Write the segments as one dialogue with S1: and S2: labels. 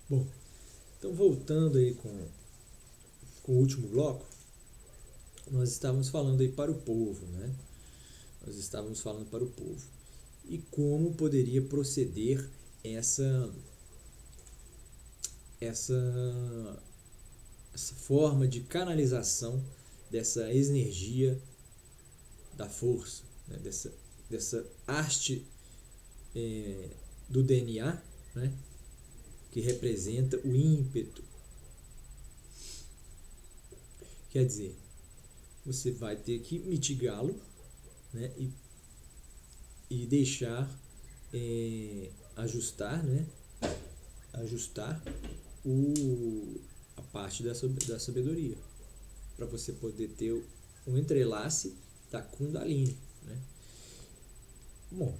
S1: Bom, então voltando aí com o último bloco, nós estávamos falando aí para o povo, né? Nós estávamos falando para o povo. E como poderia proceder essa, essa, essa forma de canalização dessa energia da força, né? dessa haste do DNA, né? Que representa o ímpeto. Quer dizer, você vai ter que mitigá-lo, né? E deixar ajustar, né? Ajustar a parte da sabedoria para você poder ter um entrelace da Kundalini, né? Bom,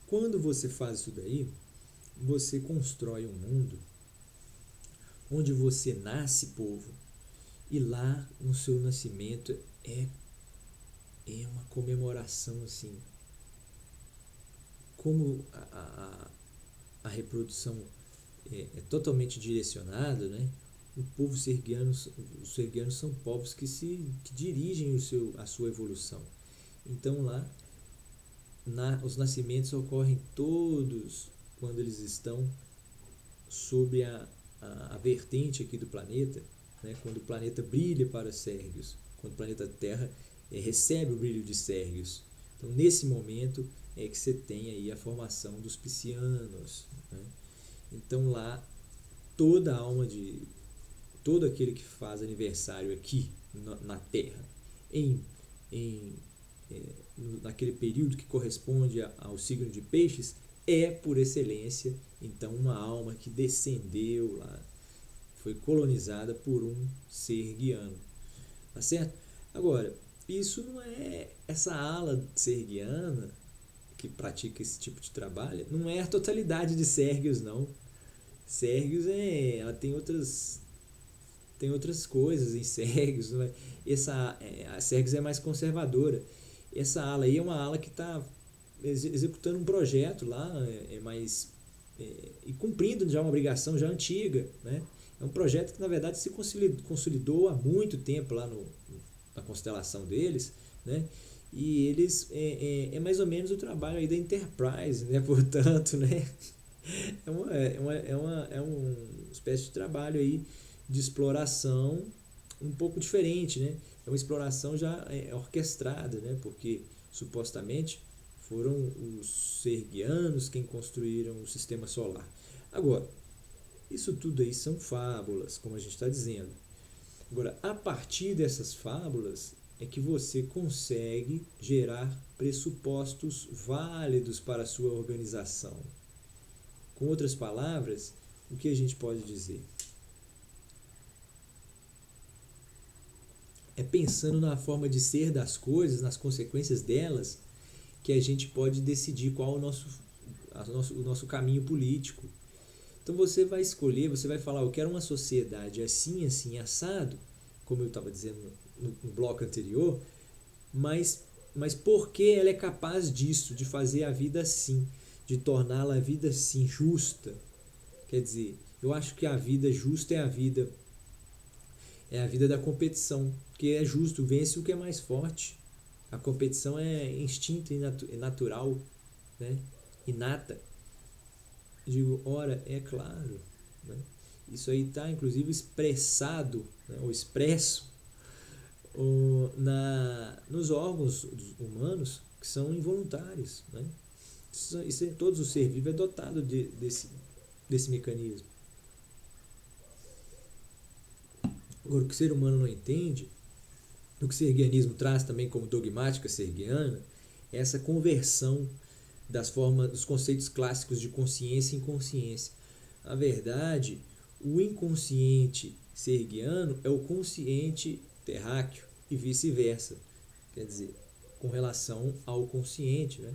S1: quando você faz isso daí, você constrói um mundo onde você nasce, povo, e lá no seu nascimento é uma comemoração assim. Como a reprodução é totalmente direcionada, né? O povo serguiano, os serguianos são povos que dirigem a sua evolução. Então lá os nascimentos ocorrem todos quando eles estão sob a vertente aqui do planeta, né? Quando o planeta brilha para Sérgios, quando o planeta Terra recebe o brilho de Sérgios. Então nesse momento é que você tem aí a formação dos piscianos, né? Então lá toda a alma de todo aquele que faz aniversário aqui na Terra em, em naquele período que corresponde ao signo de Peixes é por excelência então uma alma que descendeu lá, foi colonizada por um ser guiano, tá certo? Agora, isso não é essa ala serguiana que pratica esse tipo de trabalho, não é a totalidade de Sérgios, não. Sérgios ela tem outras coisas em Sérgios, não é? A Sérgios é mais conservadora. Essa ala aí é uma ala que está executando um projeto lá, mais e cumprindo já uma obrigação já antiga, né? É um projeto que na verdade se consolidou há muito tempo lá na constelação deles, né? E eles é mais ou menos o trabalho aí da Enterprise, né? Portanto, né? É uma espécie de trabalho aí de exploração um pouco diferente, né? É uma exploração já orquestrada, né? Porque supostamente foram os serguianos quem construíram o sistema solar. Agora, isso tudo aí são fábulas, como a gente está dizendo. Agora, a partir dessas fábulas é que você consegue gerar pressupostos válidos para a sua organização. Com outras palavras, o que a gente pode dizer? É pensando na forma de ser das coisas, nas consequências delas, que a gente pode decidir qual o nosso caminho político. Então você vai escolher, você vai falar, eu quero uma sociedade assim, assim, assado, como eu estava dizendo no bloco anterior, mas, mas por que ela é capaz disso, de fazer a vida assim, de torná-la a vida assim, justa? Quer dizer, eu acho que a vida justa é a vida da competição, que é justo, vence o que é mais forte. A competição é instinto e natural, né? Inata. Digo, ora, é claro. Né? Isso aí está, inclusive, expressado, né? Ou expresso, nos órgãos humanos que são involuntários. Né? Todos os ser vivo é dotado desse mecanismo. Agora, o que o ser humano não entende, o que o serguianismo traz também como dogmática serguiana, é essa conversão dos conceitos clássicos de consciência e inconsciência. Na verdade, o inconsciente serguiano é o consciente terráqueo e vice-versa. Quer dizer, com relação ao consciente. Né?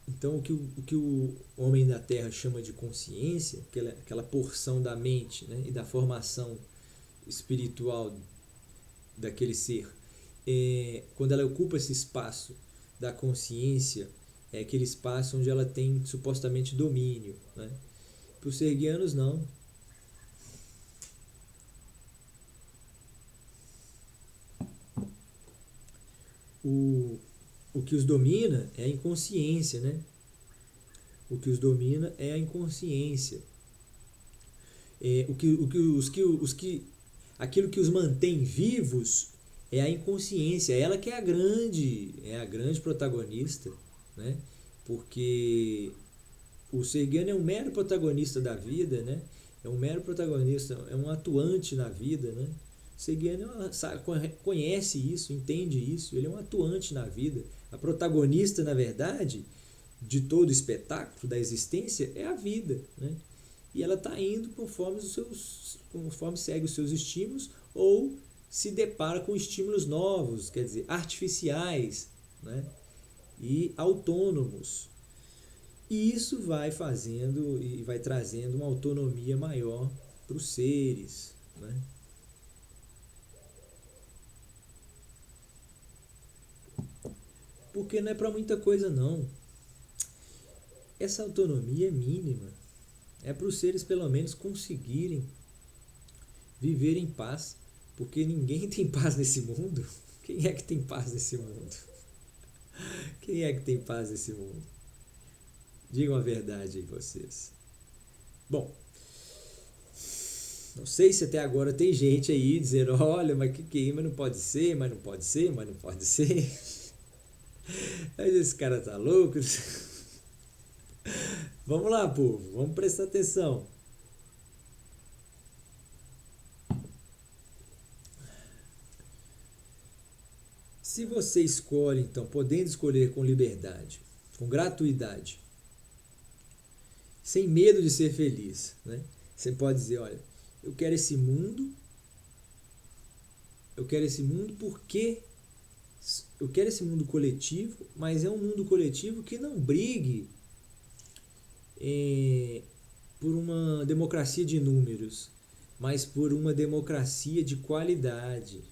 S1: Então, o que o homem da Terra chama de consciência, aquela porção da mente, né, e da formação espiritual daquele ser, quando ela ocupa esse espaço da consciência, é aquele espaço onde ela tem supostamente domínio, né? Para os serguianos, não. O, o que os domina é a inconsciência, né? O que os domina é a inconsciência. Aquilo que os mantém vivos é a inconsciência, ela que é a grande protagonista, né? Porque o Sergiano é um mero protagonista da vida, né? É um mero protagonista, é um atuante na vida, né? O Sergiano conhece isso, entende isso, ele é um atuante na vida. A protagonista, na verdade, de todo o espetáculo da existência é a vida, né? E ela está indo conforme segue os seus estímulos ou se depara com estímulos novos, quer dizer, artificiais, né? E autônomos. E isso vai fazendo e vai trazendo uma autonomia maior para os seres, né? Porque não é para muita coisa não. Essa autonomia é mínima. É para os seres pelo menos conseguirem viver em paz, porque ninguém tem paz nesse mundo. Quem é que tem paz nesse mundo? Quem é que tem paz nesse mundo? Digam a verdade aí vocês. Bom, não sei se até agora tem gente aí dizendo, olha, mas que mas não pode ser, mas não pode ser, mas não pode ser. Mas esse cara tá louco. Vamos lá, povo, vamos prestar atenção. Se você escolhe, então, podendo escolher com liberdade, com gratuidade, sem medo de ser feliz, né? Você pode dizer, olha, eu quero esse mundo porque eu quero esse mundo coletivo, mas é um mundo coletivo que não brigue por uma democracia de números, mas por uma democracia de qualidade.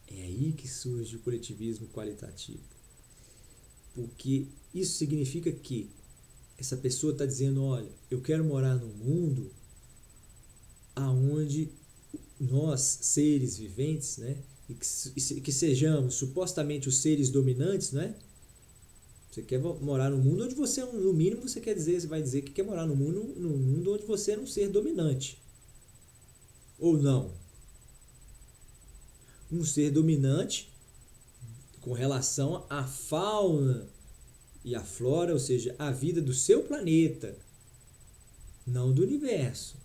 S1: É aí que surge o coletivismo qualitativo. Porque isso significa que essa pessoa está dizendo, olha, eu quero morar num mundo aonde nós, seres viventes, né, e que sejamos supostamente os seres dominantes, né? Você quer morar num mundo onde você, no mínimo, você vai dizer que quer morar num mundo onde você é um ser dominante. Ou não? Um ser dominante com relação à fauna e à flora, ou seja, a vida do seu planeta, não do universo.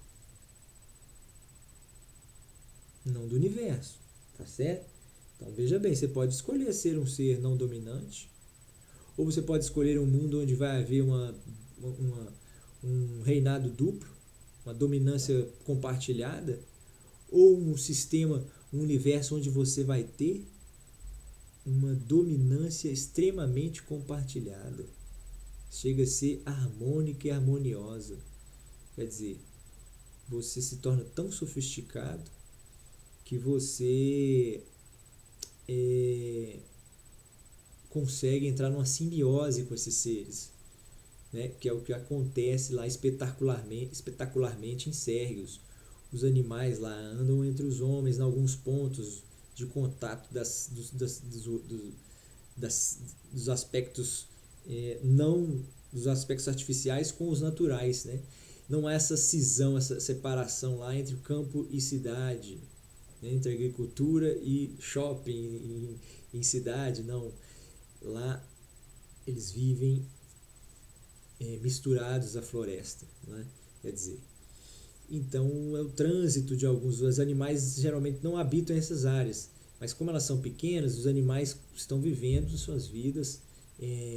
S1: Não do universo, tá certo? Então veja bem, você pode escolher ser um ser não dominante, ou você pode escolher um mundo onde vai haver um reinado duplo, uma dominância compartilhada, ou um sistema, um universo onde você vai ter uma dominância extremamente compartilhada. Chega a ser harmônica e harmoniosa. Quer dizer, você se torna tão sofisticado que você consegue entrar numa simbiose com esses seres, né? Que é o que acontece lá espetacularmente em Sérgios. Os animais lá andam entre os homens em alguns pontos de contato dos aspectos não dos aspectos artificiais com os naturais, né? Não há essa cisão, essa separação lá entre campo e cidade, né? Entre agricultura e shopping em cidade, não. Lá eles vivem misturados à floresta, né? Quer dizer, então é o trânsito de alguns. Os animais geralmente não habitam essas áreas, mas como elas são pequenas, os animais estão vivendo suas vidas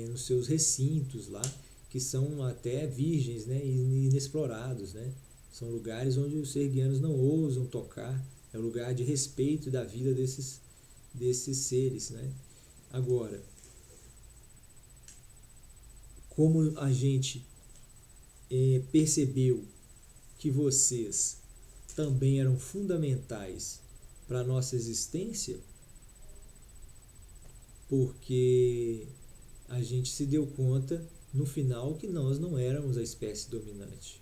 S1: nos seus recintos lá, que são até virgens, né, e inexplorados, né? São lugares onde os serguianos não ousam tocar. É um lugar de respeito da vida desses seres, né? Agora, como a gente percebeu que vocês também eram fundamentais para a nossa existência, porque a gente se deu conta no final que nós não éramos a espécie dominante.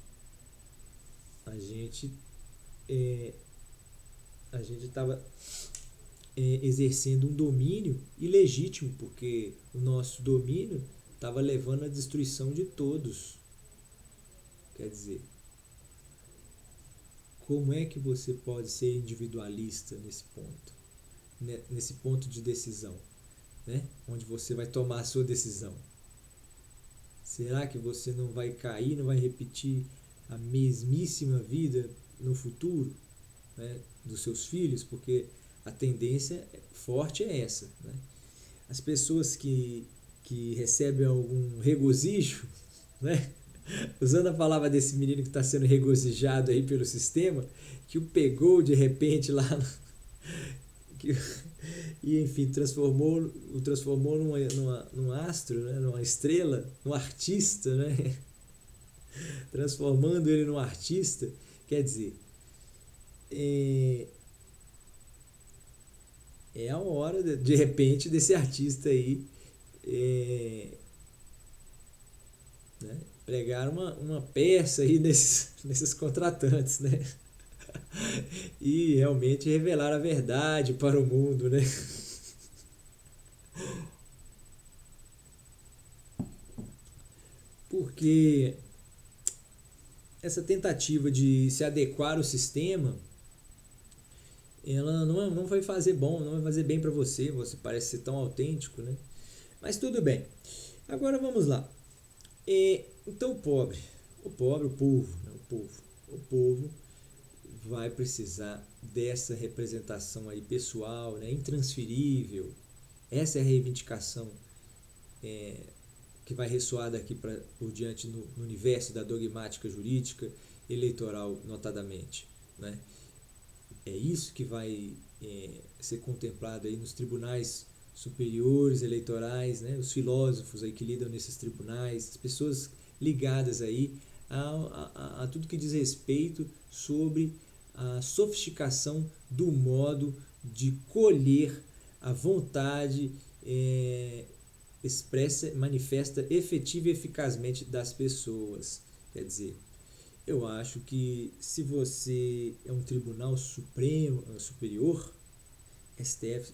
S1: A gente é, a gente estava exercendo um domínio ilegítimo, porque o nosso domínio estava levando à destruição de todos. Quer dizer, como é que você pode ser individualista nesse ponto de decisão, né? Onde você vai tomar a sua decisão? Será que você não vai cair, não vai repetir a mesmíssima vida no futuro, né, dos seus filhos? Porque a tendência forte é essa, né? As pessoas que recebem algum regozijo, né? Usando a palavra desse menino que está sendo regozijado aí pelo sistema, que o pegou de repente lá que, e enfim o transformou num astro, né? Numa estrela, num artista, né? Transformando ele num artista. Quer dizer, é a hora de repente desse artista aí né, pregar uma peça aí nesses contratantes, né? E realmente revelar a verdade para o mundo, né? Porque essa tentativa de se adequar ao sistema, ela não vai fazer bom, não vai fazer bem para você parece ser tão autêntico, né? Mas tudo bem. Agora vamos lá. Então o povo, né? O povo vai precisar dessa representação aí pessoal, né? Intransferível. Essa é a reivindicação que vai ressoar daqui por diante no universo da dogmática jurídica eleitoral, notadamente, né? É isso que vai ser contemplado aí nos tribunais superiores eleitorais, né? Os filósofos aí que lidam nesses tribunais, as pessoas ligadas aí a tudo que diz respeito sobre a sofisticação do modo de colher a vontade expressa, manifesta efetiva e eficazmente das pessoas. Quer dizer, eu acho que se você é um tribunal supremo, superior, STF,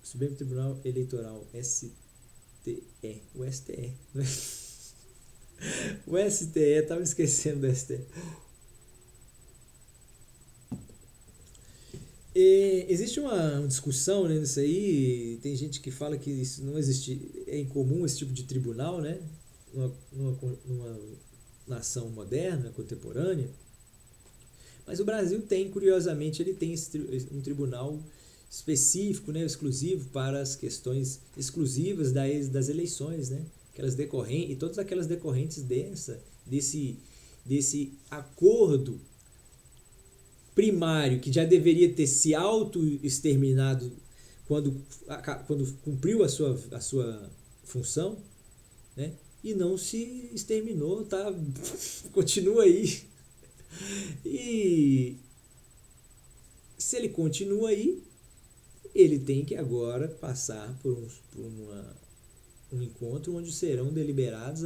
S1: Supremo Tribunal Eleitoral, STE, o STE, né? O STE, estava esquecendo do STE. Existe uma discussão, né, nisso aí, tem gente que fala que isso não existe, é incomum esse tipo de tribunal, né, numa nação moderna, contemporânea, mas o Brasil tem, curiosamente, ele tem um tribunal específico, né, exclusivo para as questões exclusivas das eleições, né, aquelas decorrentes, e todas aquelas decorrentes desse acordo primário que já deveria ter se auto-exterminado quando cumpriu a sua função, né? E não se exterminou, tá? Continua aí. E se ele continua aí, ele tem que agora passar por um encontro onde serão deliberadas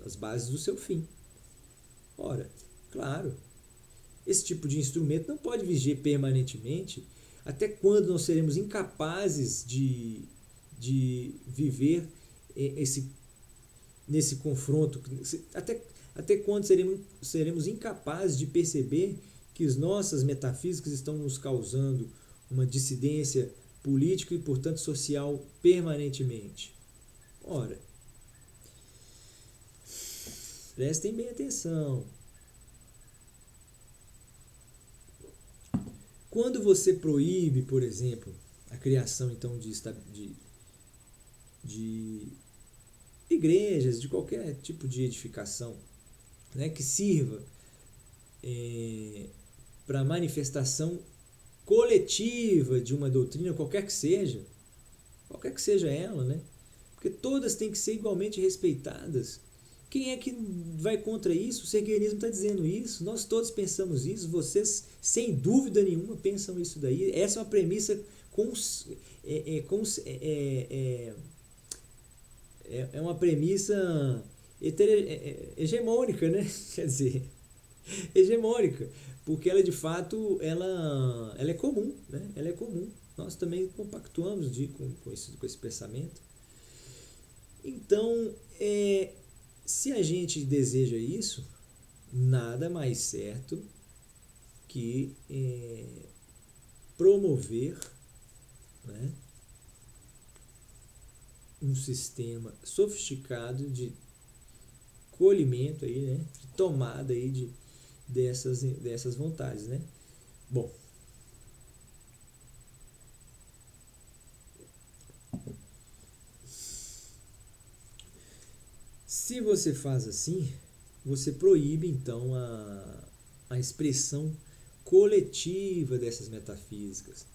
S1: as bases do seu fim. Ora, claro, esse tipo de instrumento não pode viger permanentemente. Até quando nós seremos incapazes de viver nesse confronto? Até quando seremos incapazes de perceber que as nossas metafísicas estão nos causando uma dissidência política e, portanto, social permanentemente? Ora, prestem bem atenção. Quando você proíbe, por exemplo, a criação então de igrejas, de qualquer tipo de edificação, né, que sirva para manifestação coletiva de uma doutrina, qualquer que seja ela, né? Porque todas têm que ser igualmente respeitadas. Quem é que vai contra isso? O serguenismo está dizendo isso, nós todos pensamos isso, vocês, sem dúvida nenhuma, pensam isso daí. Essa é uma premissa é uma premissa hegemônica, né? Quer dizer, hegemônica, porque ela de fato ela é comum, né? Ela é comum. Nós também compactuamos com esse pensamento. Então, se a gente deseja isso, nada mais certo que promover, né, um sistema sofisticado de colhimento aí, né, de tomada aí dessas vontades, né? Bom, se você faz assim, você proíbe então a expressão coletiva dessas metafísicas.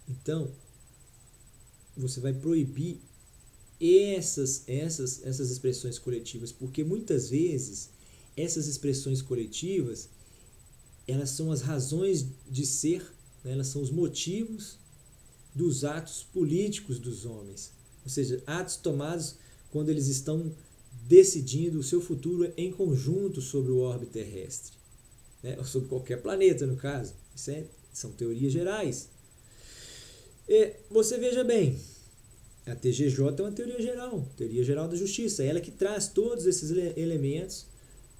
S1: Então, você vai proibir essas expressões coletivas, porque muitas vezes essas expressões coletivas, elas são as razões de ser, né? Elas são os motivos dos atos políticos dos homens, ou seja, atos tomados quando eles estão decidindo o seu futuro em conjunto sobre o orbe terrestre, né? Ou sobre qualquer planeta, no caso. São teorias gerais. E você veja bem, a TGJ é uma teoria geral da justiça, é ela que traz todos esses elementos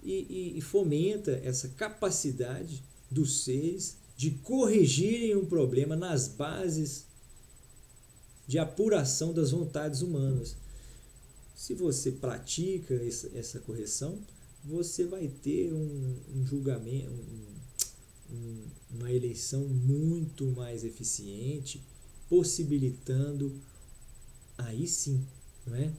S1: e fomenta essa capacidade dos seres de corrigirem um problema nas bases de apuração das vontades humanas. Se você pratica essa correção, você vai ter um julgamento, uma eleição muito mais eficiente, possibilitando aí sim, não é?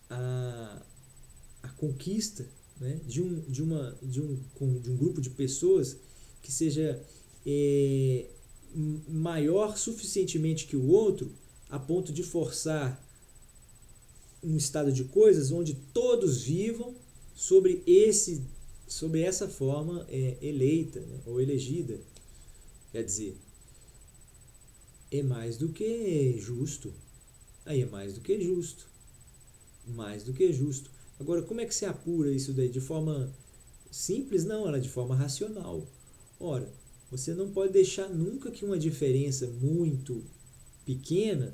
S1: A conquista, né, de um grupo de pessoas que seja maior suficientemente que o outro, a ponto de forçar um estado de coisas onde todos vivam sobre essa forma eleita, né, ou elegida. Quer dizer, é mais do que justo. Aí é mais do que justo. Mais do que justo. Agora, como é que se apura isso daí? De forma simples? Não, ela é de forma racional. Ora, você não pode deixar nunca que uma diferença muito pequena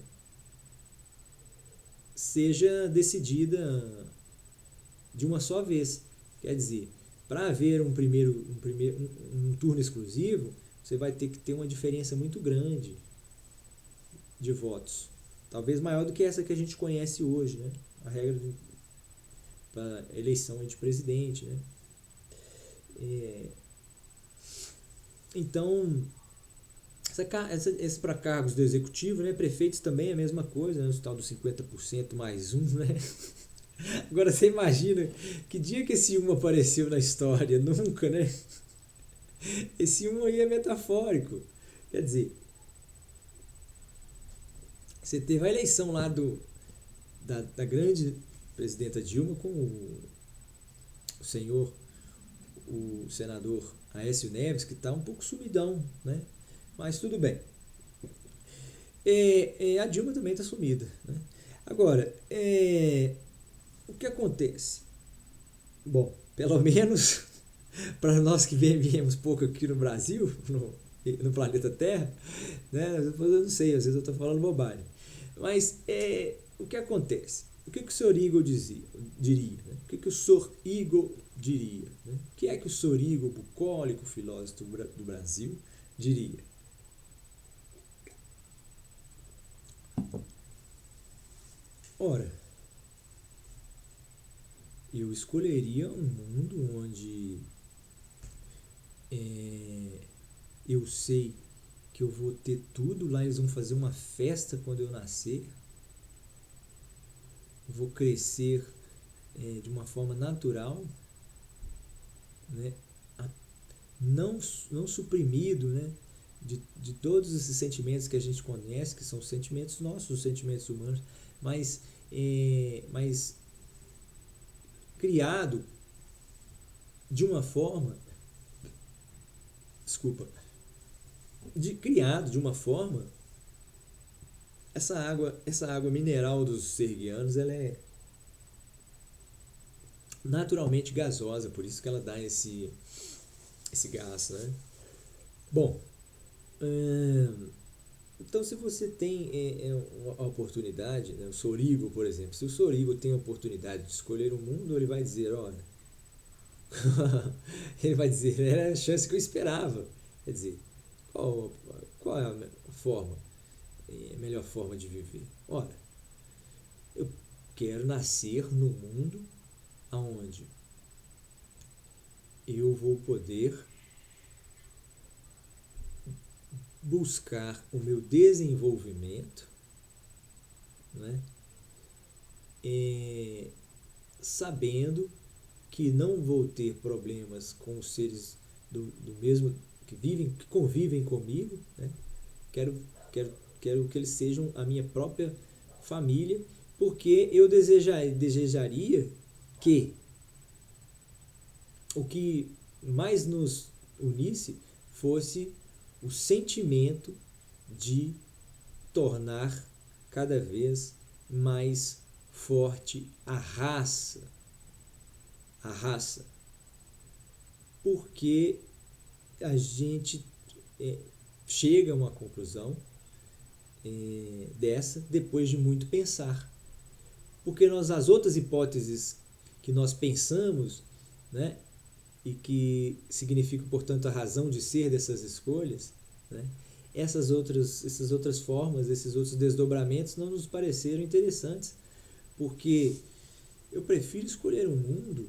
S1: seja decidida de uma só vez. Quer dizer, para haver um turno exclusivo, você vai ter que ter uma diferença muito grande de votos. Talvez maior do que essa que a gente conhece hoje, né? A regra para eleição de presidente, né? Então, esse para cargos do executivo, né? Prefeitos também é a mesma coisa, né? O tal dos 50% mais um, né? Agora você imagina que dia que esse um apareceu na história? Nunca, né? Esse um aí é metafórico. Quer dizer, você teve a eleição lá da grande presidenta Dilma com o senador Aécio Neves, que está um pouco sumidão, né? Mas tudo bem. A Dilma também está sumida, né? Agora, o que acontece? Bom, pelo menos para nós que viemos pouco aqui no Brasil, no planeta Terra, né? Eu não sei, às vezes eu estou falando bobagem. Mas o que acontece? O que o Sr. Igor diria? Né? O que o Sr. Igor diria? Né? O que é que o Sr. Igor, bucólico filósofo do Brasil, diria? Ora, eu escolheria um mundo onde eu sei que eu vou ter tudo, lá eles vão fazer uma festa quando eu nascer, vou crescer de uma forma natural, né? Não suprimido, né? De todos esses sentimentos que a gente conhece, que são sentimentos nossos, os sentimentos humanos, mas criado de uma forma, criado de uma forma, essa água mineral dos sergianos, ela é naturalmente gasosa, por isso que ela dá esse gás, né? Bom, então se você tem a oportunidade, né, o Sorigo, por exemplo, se o Sorigo tem a oportunidade de escolher o mundo, ele vai dizer, olha, ele vai dizer, era a chance que eu esperava. Quer dizer, qual é a forma, a melhor forma de viver? Ora, eu quero nascer no mundo onde eu vou poder buscar o meu desenvolvimento, né? Sabendo que não vou ter problemas com os seres do mesmo que convivem comigo, né? Quero, quero, quero que eles sejam a minha própria família, porque eu desejaria que o que mais nos unisse fosse o sentimento de tornar cada vez mais forte a raça. Porque a gente chega a uma conclusão dessa depois de muito pensar. Porque as outras hipóteses que nós pensamos, né, e que significam, portanto, a razão de ser dessas escolhas, né, essas outras formas, esses outros desdobramentos não nos pareceram interessantes, porque eu prefiro escolher um mundo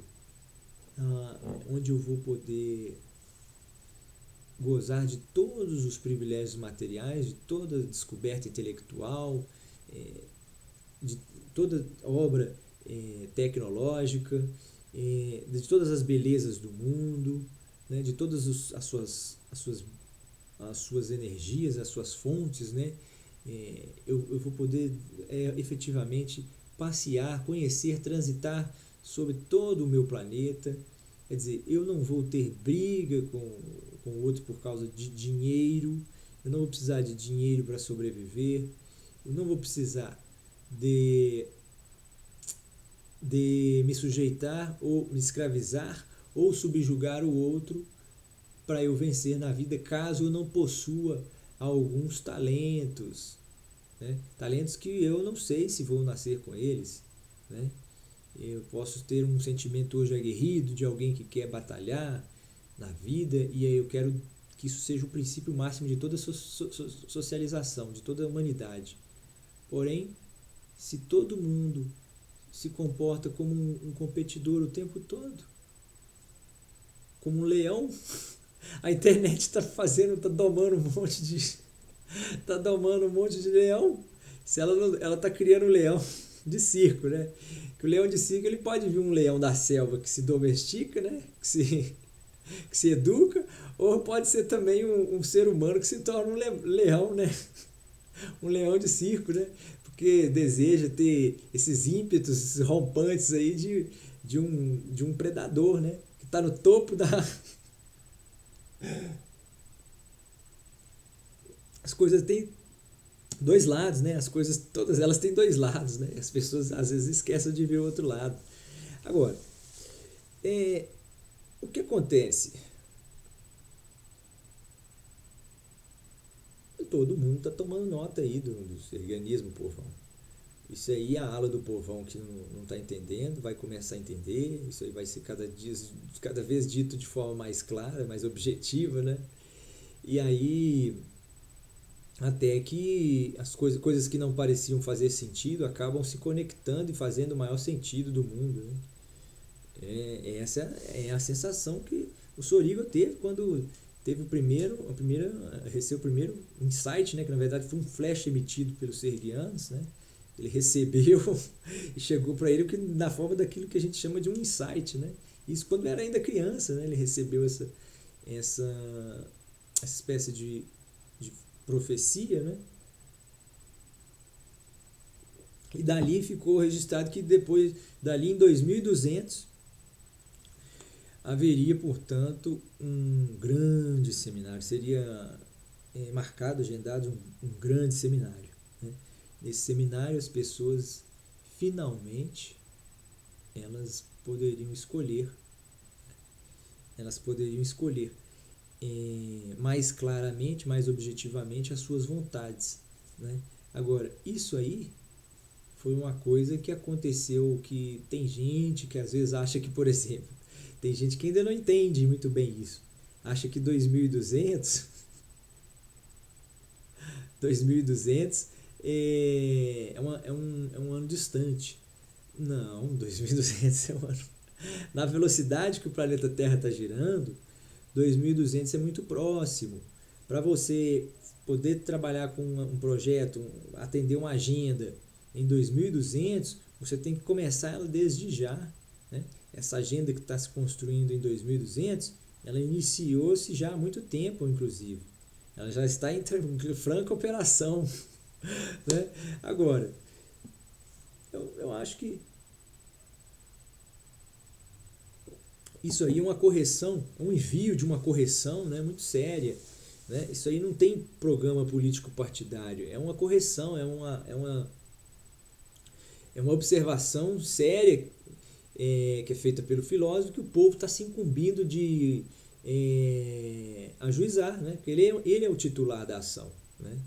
S1: onde eu vou poder gozar de todos os privilégios materiais, de toda descoberta intelectual, de toda obra tecnológica, de todas as belezas do mundo, né, de todas as suas energias, as suas fontes, né? Eu vou poder efetivamente passear, conhecer, transitar sobre todo o meu planeta. Quer dizer, eu não vou ter briga com o outro por causa de dinheiro, eu não vou precisar de dinheiro para sobreviver, eu não vou precisar de me sujeitar ou me escravizar ou subjugar o outro para eu vencer na vida, caso eu não possua alguns talentos, né? Talentos que eu não sei se vou nascer com eles, né? Eu posso ter um sentimento hoje aguerrido de alguém que quer batalhar na vida, e aí eu quero que isso seja o princípio máximo de toda socialização, de toda a humanidade. Porém, se todo mundo se comporta como um competidor o tempo todo, como um leão, a internet está domando um monte de leão. Se ela está criando um leão de circo, né? Que o leão de circo, ele pode vir um leão da selva que se domestica, né? Que se educa, ou pode ser também um ser humano que se torna um leão, né? Um leão de circo, né? Porque deseja ter esses ímpetos, esses rompantes aí de um predador, né? Que está no topo da... As coisas têm dois lados, né? As coisas, todas elas têm dois lados, né? As pessoas às vezes esquecem de ver o outro lado. Agora, o que acontece? Todo mundo está tomando nota aí do sergianismo, povão. Isso aí, a ala do povão que não está entendendo vai começar a entender. Isso aí vai ser cada vez dito de forma mais clara, mais objetiva, né? E aí, até que as coisas que não pareciam fazer sentido acabam se conectando e fazendo o maior sentido do mundo, né? Essa é a sensação que o Sorigo teve quando teve recebeu o primeiro insight, né, que na verdade foi um flash emitido pelos sergianos, né? Ele recebeu e chegou para ele na forma daquilo que a gente chama de um insight, né? Isso quando era ainda criança, né? Ele recebeu essa espécie de profecia, né? E dali ficou registrado que dali em 2200 haveria, portanto, um grande seminário, seria marcado, agendado um grande seminário, né? Nesse seminário as pessoas finalmente elas poderiam escolher, elas poderiam escolher mais claramente, mais objetivamente as suas vontades, né? Agora, isso aí foi uma coisa que aconteceu, que tem gente que às vezes acha que, por exemplo, tem gente que ainda não entende muito bem isso. Acha que 2200 2200 é um ano distante. Não, 2200 é um ano. Na velocidade que o planeta Terra está girando, 2200 é muito próximo. Para você poder trabalhar com um projeto, atender uma agenda em 2200, você tem que começar ela desde já, né? Essa agenda que está se construindo em 2200, ela iniciou-se já há muito tempo, inclusive. Ela já está em franca operação, né? Agora, eu acho que isso aí é uma correção, um envio de uma correção, né, muito séria, né? Isso aí não tem programa político partidário, é uma correção, é uma observação séria, que é feita pelo filósofo, que o povo está se incumbindo de ajuizar, né? Porque ele é o titular da ação, né?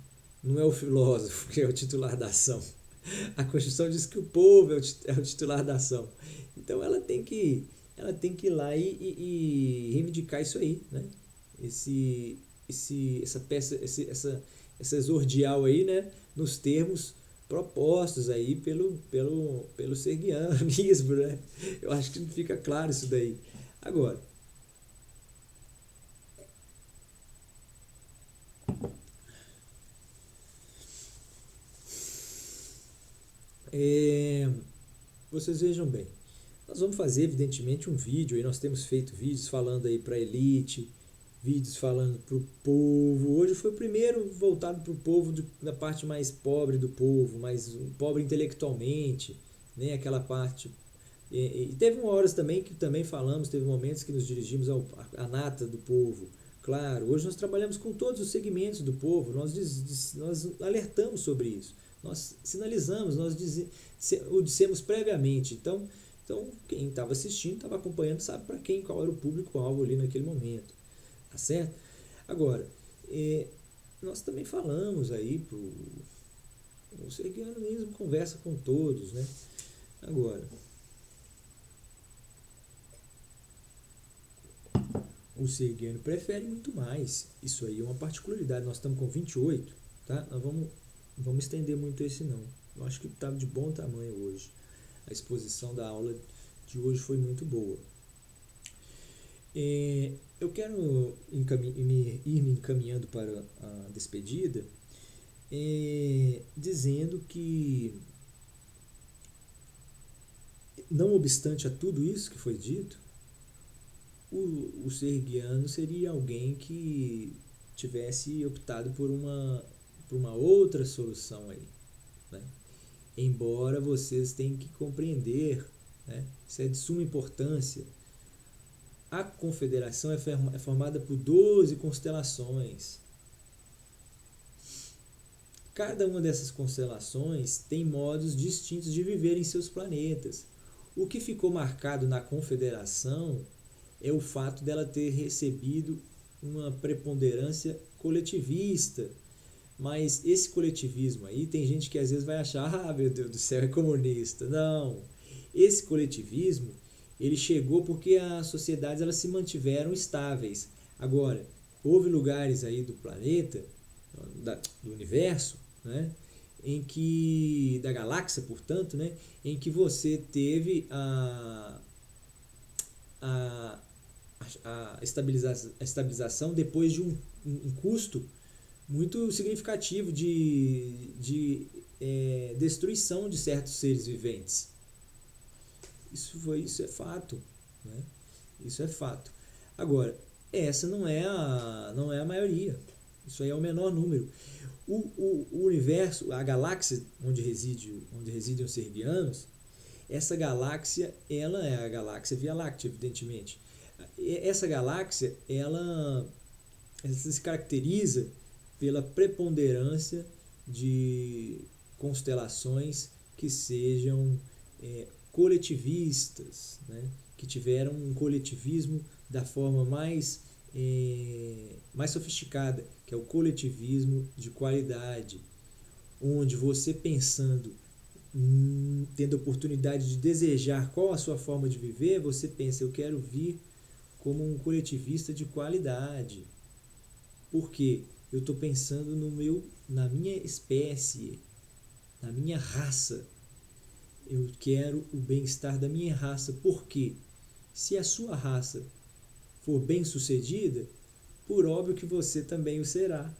S1: Não é o filósofo que é o titular da ação. A Constituição diz que o povo é o titular da ação. Então ela tem que ir lá e reivindicar isso aí, né? Essa peça, essa exordial aí, né? Nos termos propostos aí pelo serguianismo, né? Eu acho que não fica claro isso daí. Agora, é, vocês vejam bem, nós vamos fazer evidentemente um vídeo aí, nós temos feito vídeos falando aí para a elite, vídeos falando para o povo. Hoje foi o primeiro voltado para o povo, da parte mais pobre do povo, mais pobre intelectualmente, né? Aquela parte. E teve horas também que também falamos, teve momentos que nos dirigimos à nata do povo. Claro, hoje nós trabalhamos com todos os segmentos do povo, nós alertamos sobre isso, nós sinalizamos, o dissemos previamente. Então quem estava assistindo, estava acompanhando, sabe para quem, qual era o público-alvo ali naquele momento. Tá certo? Agora, nós também falamos aí o serguiano mesmo conversa com todos, né? Agora, o serguiano prefere muito mais. Isso aí é uma particularidade. Nós estamos com 28, tá? Nós vamos estender muito esse não. Eu acho que está de bom tamanho hoje. A exposição da aula de hoje foi muito boa. Eu quero ir me encaminhando para a despedida, dizendo que, não obstante a tudo isso que foi dito, o serguiano seria alguém que tivesse optado por uma outra solução aí, né? Embora vocês tenham que compreender, né? Isso é de suma importância. A confederação é formada por 12 constelações. Cada uma dessas constelações tem modos distintos de viver em seus planetas. O que ficou marcado na confederação é o fato dela ter recebido uma preponderância coletivista. Mas esse coletivismo aí, tem gente que às vezes vai achar, meu Deus do céu, é comunista. Não. Esse coletivismo, ele chegou porque as sociedades elas se mantiveram estáveis. Agora, houve lugares aí do planeta, do universo, né, em que, da galáxia, portanto, né, em que você teve a estabilização depois de um custo muito significativo de destruição de certos seres viventes. Isso é fato, né? Isso é fato. Agora, essa não é a maioria. Isso aí é o menor número. O universo, a galáxia onde residem os serguianos, essa galáxia, ela é a galáxia Via Láctea, evidentemente. Essa galáxia, ela se caracteriza pela preponderância de constelações que sejam coletivistas, né? Que tiveram um coletivismo da forma mais sofisticada, que é o coletivismo de qualidade, onde você pensando, tendo a oportunidade de desejar qual a sua forma de viver, você pensa, eu quero vir como um coletivista de qualidade. Por quê? Eu estou pensando na minha espécie, na minha raça. Eu quero o bem-estar da minha raça. Por quê? Se a sua raça for bem-sucedida, por óbvio que você também o será.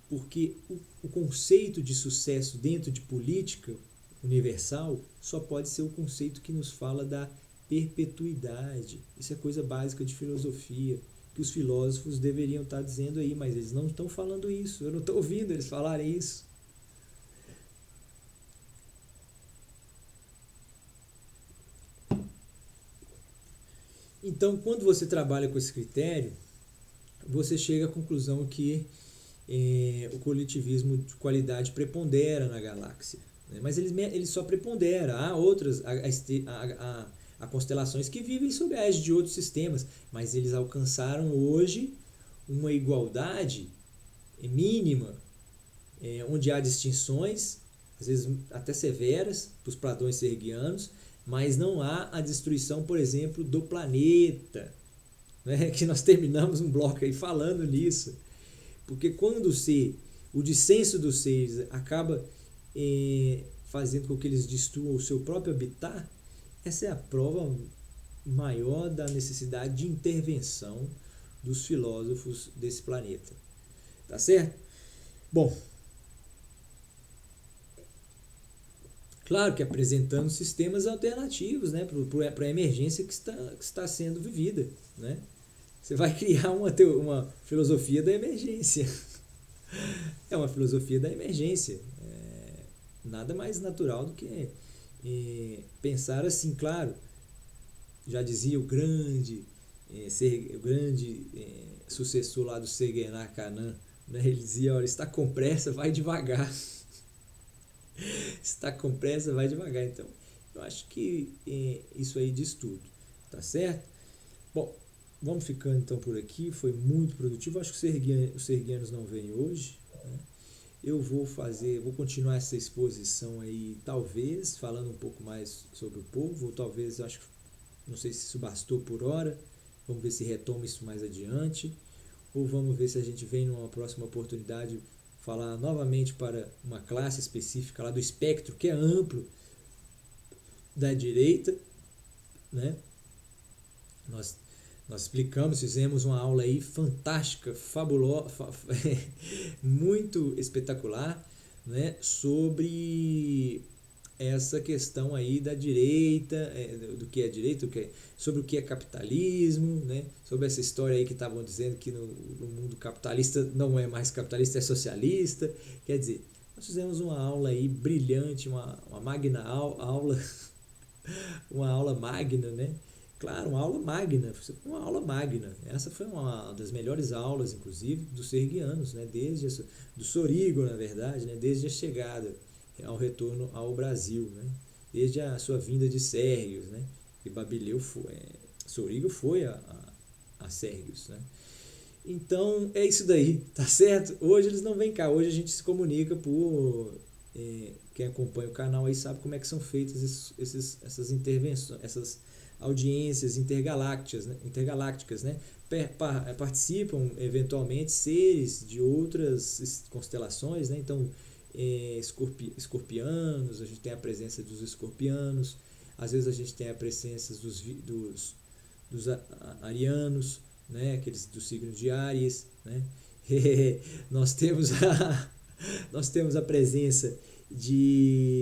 S1: Porque o conceito de sucesso dentro de política universal só pode ser o conceito que nos fala da perpetuidade. Isso é coisa básica de filosofia, que os filósofos deveriam estar dizendo aí, mas eles não estão falando isso. Eu não estou ouvindo eles falarem isso. Então, quando você trabalha com esse critério, você chega à conclusão que o coletivismo de qualidade prepondera na galáxia. Né? Mas ele só prepondera. Há outras, há constelações que vivem sob a égide de outros sistemas, mas eles alcançaram hoje uma igualdade mínima, onde há distinções, às vezes até severas, para os padrões serguianos, mas não há a destruição, por exemplo, do planeta, né? Que nós terminamos um bloco aí falando nisso. Porque quando o dissenso dos seres acaba fazendo com que eles destruam o seu próprio habitat, essa é a prova maior da necessidade de intervenção dos filósofos desse planeta. Tá certo? Bom, claro que apresentando sistemas alternativos, né, para a emergência que está sendo vivida, né? Você vai criar uma filosofia da emergência. É uma filosofia da emergência. Nada mais natural do que pensar assim, claro. Já dizia o grande sucessor lá do Segenar Canã, né? Ele dizia, olha, está com pressa, vai devagar. Está com pressa, vai devagar. Então, eu acho que isso aí diz tudo, tá certo? Bom, vamos ficando então por aqui, foi muito produtivo. Acho que os serguianos não vêm hoje, né? Eu vou continuar essa exposição aí, talvez, falando um pouco mais sobre o povo, ou talvez, acho que, não sei se isso bastou por hora, vamos ver se retoma isso mais adiante, ou vamos ver se a gente vem numa próxima oportunidade falar novamente para uma classe específica lá do espectro, que é amplo, da direita, né? Nós explicamos, fizemos uma aula aí fantástica, fabulosa, muito espetacular, né, sobre essa questão aí da direita, do que é direita, sobre o que é capitalismo, né, sobre essa história aí que estavam dizendo que no mundo capitalista não é mais capitalista, é socialista. Quer dizer, nós fizemos uma aula aí brilhante, uma magna aula, uma aula magna, né? Claro, uma aula magna, uma aula magna. Essa foi uma das melhores aulas, inclusive, dos serguianos, né? Do Sorigo, na verdade, né? Desde a chegada ao retorno ao Brasil, né? Desde a sua vinda de Sérgios, né? E Babileu Sorigo foi a Sérgios, né? Então é isso daí, tá certo? Hoje eles não vêm cá, hoje a gente se comunica por quem acompanha o canal aí sabe como é que são feitas essas intervenções, essas audiências intergalácticas, né? Participam eventualmente seres de outras constelações, né? Então escorpianos, a gente tem a presença dos escorpianos, às vezes a gente tem a presença dos arianos, né? Aqueles do signo de Áries, né? nós temos a presença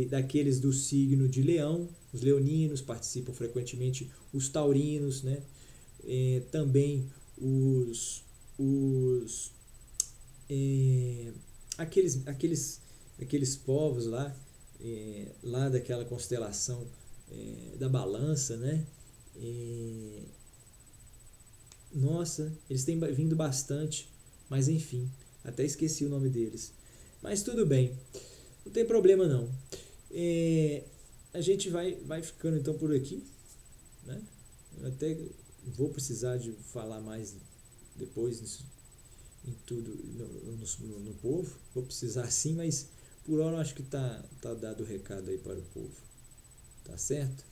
S1: daqueles do signo de Leão, os leoninos participam frequentemente, os taurinos, né? Também aqueles povos lá daquela constelação da balança, né? Nossa, eles têm vindo bastante, mas enfim, até esqueci o nome deles. Mas tudo bem, não tem problema não. É, a gente vai ficando então por aqui, né? Eu até vou precisar de falar mais depois nisso, em tudo no povo. Vou precisar sim, mas por hora eu acho que tá dado o recado aí para o povo. Tá certo?